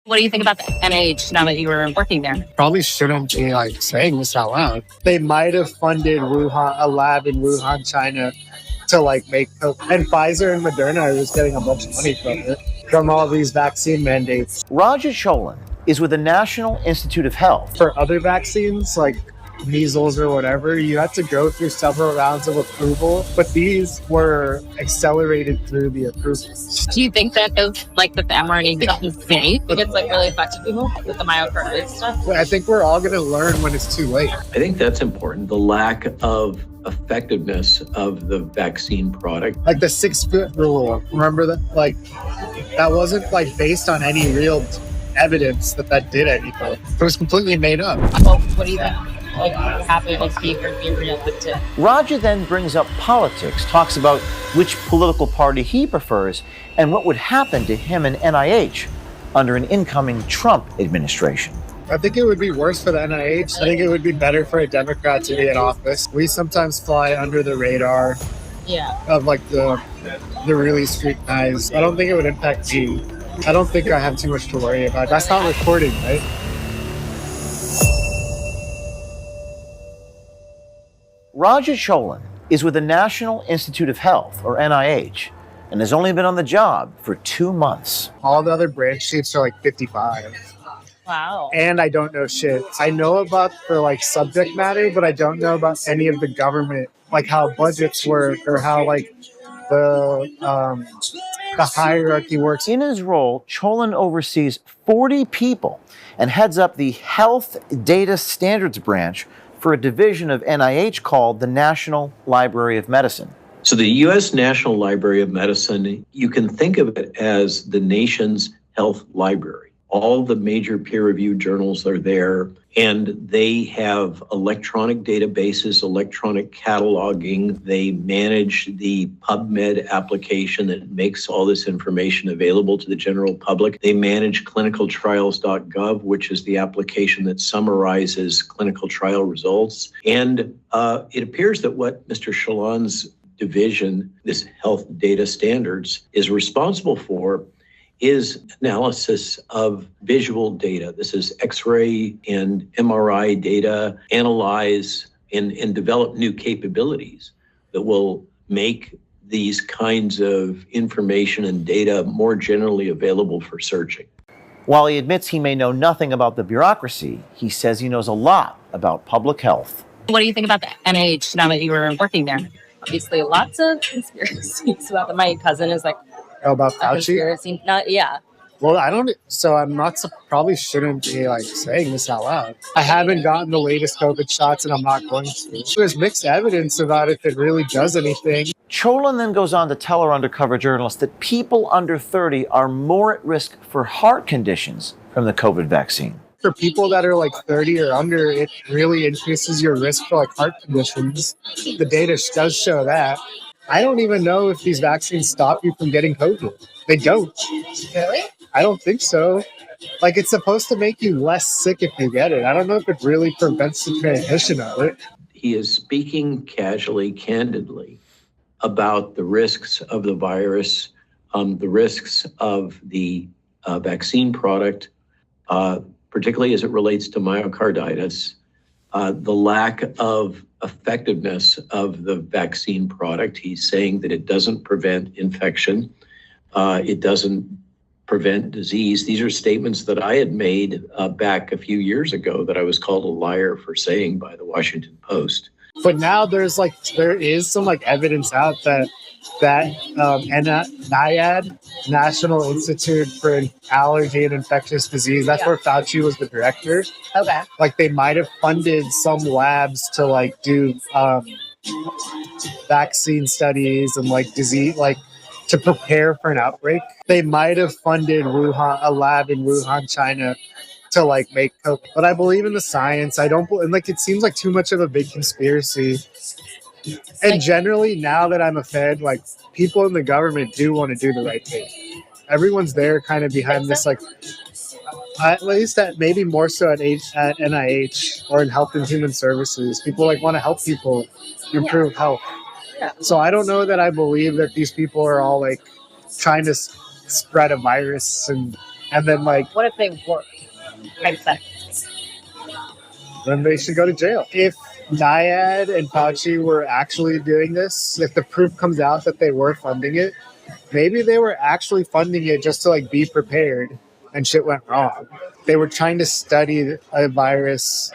What do you think about the NIH now that you were working there? Probably shouldn't be saying this out loud. They might have funded a lab in Wuhan, China, to make Coke. And Pfizer and Moderna was getting a bunch of money from it, from all these vaccine mandates. Roger Cholin is with the National Institute of Health. For other vaccines, like measles or whatever, you had to go through several rounds of approval, but these were accelerated through the approvals. Do you think that the mRNA is safe? It's really affected people with the myocarditis stuff? I think we're all going to learn when it's too late. I think that's important. The lack of effectiveness of the vaccine product. Like the 6-foot rule. Remember that? That wasn't based on any real evidence that did anything. It was completely made up. Well, what do you think? What happened with being reelected? Roger then brings up politics, talks about which political party he prefers and what would happen to him and NIH under an incoming Trump administration. I think it would be worse for the NIH. I think it would be better for a Democrat to be in office. We sometimes fly under the radar of the really scrutinized. I don't think it would impact me. I don't think I have too much to worry about. That's not recording, right? Roger Cholin is with the National Institute of Health, or NIH, and has only been on the job for 2 months. All the other branch chiefs are 55. Wow. And I don't know shit. I know about the subject matter, but I don't know about any of the government, how budgets work or how the hierarchy works. In his role, Cholin oversees 40 people and heads up the Health Data Standards Branch for a division of NIH called the National Library of Medicine. So the U.S. National Library of Medicine, you can think of it as the nation's health library. All the major peer-reviewed journals are there, and they have electronic databases, electronic cataloging. They manage the PubMed application that makes all this information available to the general public. They manage clinicaltrials.gov, which is the application that summarizes clinical trial results. And it appears that what Mr. Cholin's division, this health data standards, is responsible for is analysis of visual data. This is X-ray and MRI data, analyze and develop new capabilities that will make these kinds of information and data more generally available for searching. While he admits he may know nothing about the bureaucracy, he says he knows a lot about public health. What do you think about the NIH now that you were working there? Obviously, lots of conspiracies about that. My cousin is about Fauci? Well, I don't, so I'm not, probably shouldn't be saying this out loud. I haven't gotten the latest COVID shots and I'm not going to. There's mixed evidence about if it really does anything. Cholin then goes on to tell our undercover journalist that people under 30 are more at risk for heart conditions from the COVID vaccine. For people that are 30 or under, it really increases your risk for heart conditions. The data does show that. I don't even know if these vaccines stop you from getting COVID. They don't. Really? I don't think so. It's supposed to make you less sick if you get it. I don't know if it really prevents the transmission of it. He is speaking casually, candidly, about the risks of the virus, the risks of the vaccine product, particularly as it relates to myocarditis, the lack of effectiveness of the vaccine product. He's saying that it doesn't prevent infection. It doesn't prevent disease. These are statements that I had made back a few years ago that I was called a liar for saying by the Washington Post. But now there is some evidence out that NIAID, National Institute for Allergy and Infectious Disease, that's where Fauci was the director. Okay. They might have funded some labs to do vaccine studies and disease, to prepare for an outbreak. They might have funded a lab in Wuhan, China, to make Coke. But I believe in the science. I don't it seems like too much of a big conspiracy. And generally, now that I'm a Fed, people in the government do want to do the right thing. Everyone's there kind of behind this, at least maybe more so at NIH or in Health and Human Services. People want to help people improve health. Yeah. So I don't know that I believe that these people are all trying to spread a virus and And then like What if they were? Hypothetically. then they should go to jail. If Dyad and Fauci were actually doing this, if the proof comes out that they were funding it, maybe they were actually funding it just to like be prepared and shit went wrong. They were trying to study a virus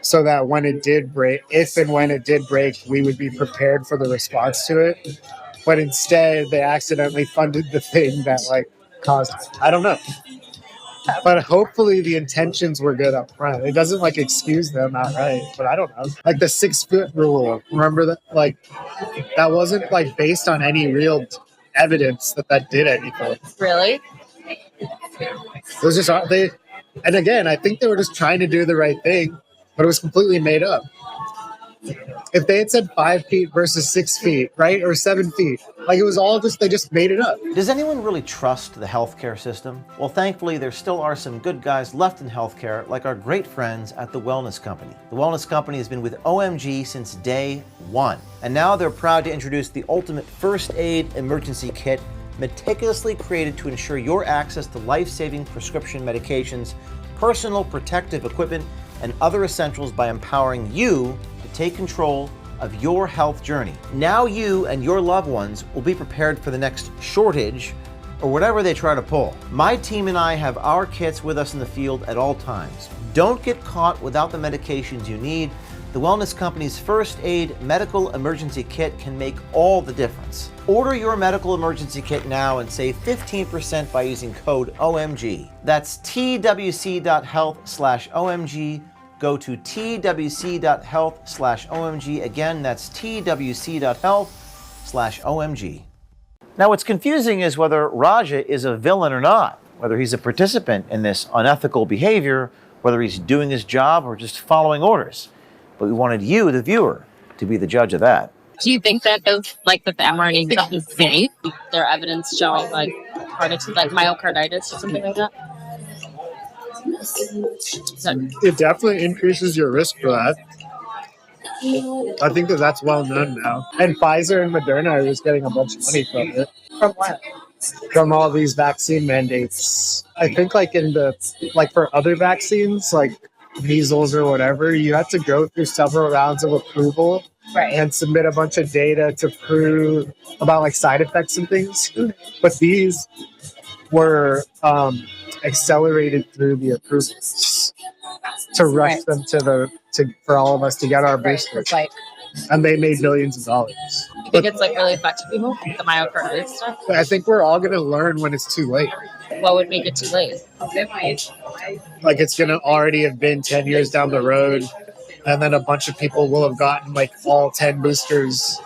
so that when it did break, if and when it did break, we would be prepared for the response to it. But instead, they accidentally funded the thing that like caused it. I don't know. But hopefully the intentions were good up front. It doesn't like excuse them outright, but I don't know. Like the 6-foot rule, remember that? Like that wasn't like based on any real evidence that did anything. Really? It was just they, and again, I think they were just trying to do the right thing, but it was completely made up. If they had said 5 feet versus 6 feet, right, or 7 feet, like it was all just they just made it up. Does anyone really trust the healthcare system? Well, thankfully, there still are some good guys left in healthcare, like our great friends at The Wellness Company. The Wellness Company has been with OMG since day one, and now they're proud to introduce the ultimate first aid emergency kit, meticulously created to ensure your access to life-saving prescription medications, personal protective equipment, and other essentials by empowering you to take control of your health journey. Now you and your loved ones will be prepared for the next shortage or whatever they try to pull. My team and I have our kits with us in the field at all times. Don't get caught without the medications you need. The Wellness Company's First Aid Medical Emergency Kit can make all the difference. Order your medical emergency kit now and save 15% by using code OMG. That's twc.health/OMG. Go to twc.health/OMG. Again, that's twc.health/OMG. Now, what's confusing is whether Raja is a villain or not, whether he's a participant in this unethical behavior, whether he's doing his job or just following orders. But we wanted you, the viewer, to be the judge of that. Do you think that those, like the mRNA stuff is safe? There evidence showing like myocarditis or something like that? It definitely increases your risk for that. I think that's well known now. And Pfizer and Moderna are just getting a bunch of money from it. From what? From all these vaccine mandates. I think like for other vaccines, like measles or whatever, you have to go through several rounds of approval. Right. And submit a bunch of data to prove about like side effects and things. But these were accelerated through the approvals to rush them for all of us to get our boosters. Like, and they made millions of dollars. You think it's like really effective people? The myocarditis stuff? I think we're all going to learn when it's too late. What would make it too late? Like it's going to already have been 10 years down the road. And then a bunch of people will have gotten like all 10 boosters.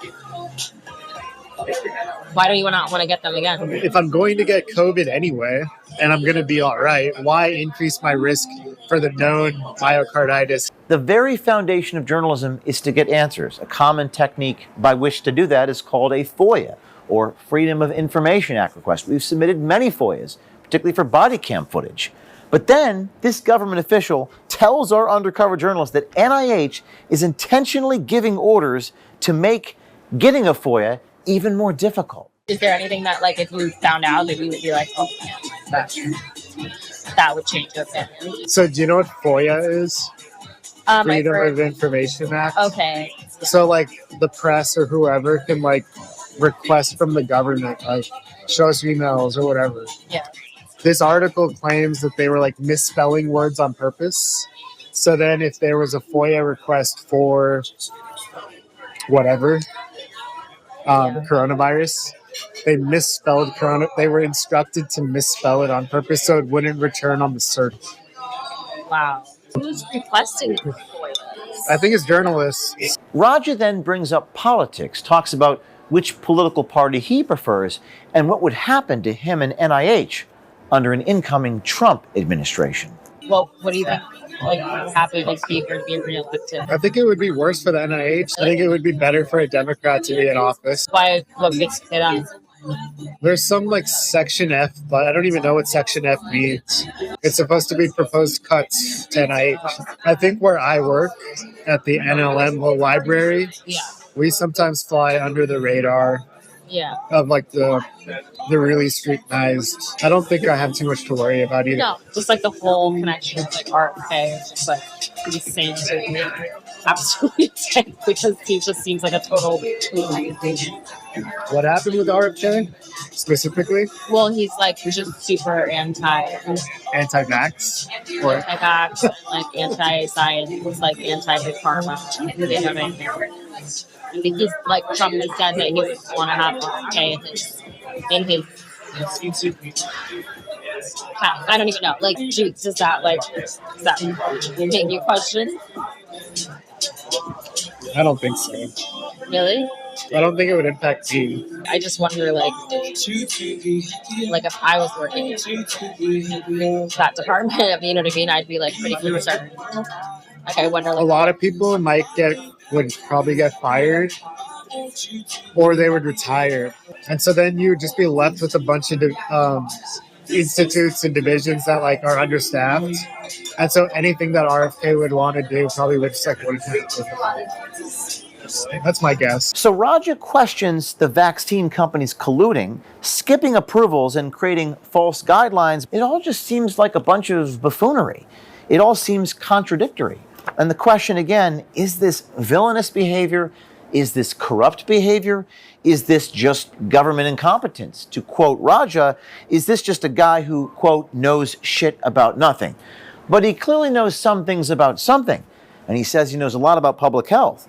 Why do you not want to get them again? If I'm going to get COVID anyway, and I'm going to be all right, why increase my risk for the known myocarditis? The very foundation of journalism is to get answers. A common technique by which to do that is called a FOIA, or Freedom of Information Act request. We've submitted many FOIAs, particularly for body cam footage. But then this government official tells our undercover journalist that NIH is intentionally giving orders to make getting a FOIA even more difficult. Is there anything that, like, if we found out, that we would be like, oh, that would change your opinion? So do you know what FOIA is? Freedom of Information Act. Okay. Yeah. So like the press or whoever can like request from the government, like show us emails or whatever. Yeah. This article claims that they were like misspelling words on purpose. So then if there was a FOIA request for whatever, coronavirus, they misspelled corona. They were instructed to misspell it on purpose so it wouldn't return on the search. Wow. Who's requesting FOIA? I think it's journalists. Raja then brings up politics, talks about which political party he prefers and what would happen to him and NIH under an incoming Trump administration. Well, what do you think? Like, what would happen if he were to be reelected? I think it would be worse for the NIH. I think it would be better for a Democrat to be in office. Why? What makes it on? There's some like Section F, but I don't even know what Section F means. It's supposed to be proposed cuts to NIH. I think where I work at the NLM Law Library, we sometimes fly under the radar Yeah. of like the really scrutinized. I don't think I have too much to worry about either. No, just like the whole connection with like RFK is just like insane to me. Absolutely insane because he just seems like a total. What happened with RFK specifically? Well, he's like just super Anti-vax? Or anti-vax, like anti-science, it's like anti-big pharma. You know what I mean? I think he's like Trump has said that he would want to have RFK in his. I don't even know. Like, Juice, does that make you question? I don't think so. Really? I don't think it would impact me. I just wonder, like if I was working in that department, you know what I mean? I'd be like pretty concerned. Like, I wonder, A like, lot of people would probably get fired, or they would retire, and so then you would just be left with a bunch of institutes and divisions that like are understaffed, and so anything that RFK would want to do probably would just like wouldn't happen. That's my guess. So Raja questions the vaccine companies colluding, skipping approvals, and creating false guidelines. It all just seems like a bunch of buffoonery. It all seems contradictory. And the question again, is this villainous behavior? Is this corrupt behavior? Is this just government incompetence? To quote Raja, is this just a guy who, quote, knows shit about nothing? But he clearly knows some things about something. And he says he knows a lot about public health.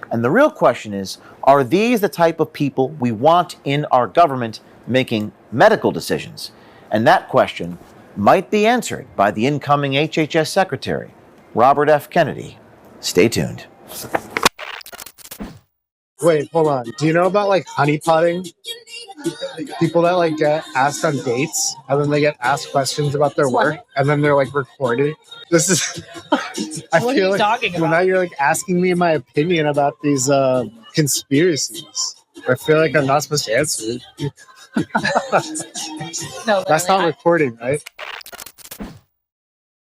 And the real question is, are these the type of people we want in our government making medical decisions? And that question might be answered by the incoming HHS Secretary, Robert F. Kennedy. Stay tuned. Wait, hold on. Do you know about like honeypotting? People that like get asked on dates and then they get asked questions about their work and then they're like recorded. This is I what feel are you like talking well, about? now you're like asking me my opinion about these conspiracies. I feel like I'm not supposed to answer. No, That's not recording, right?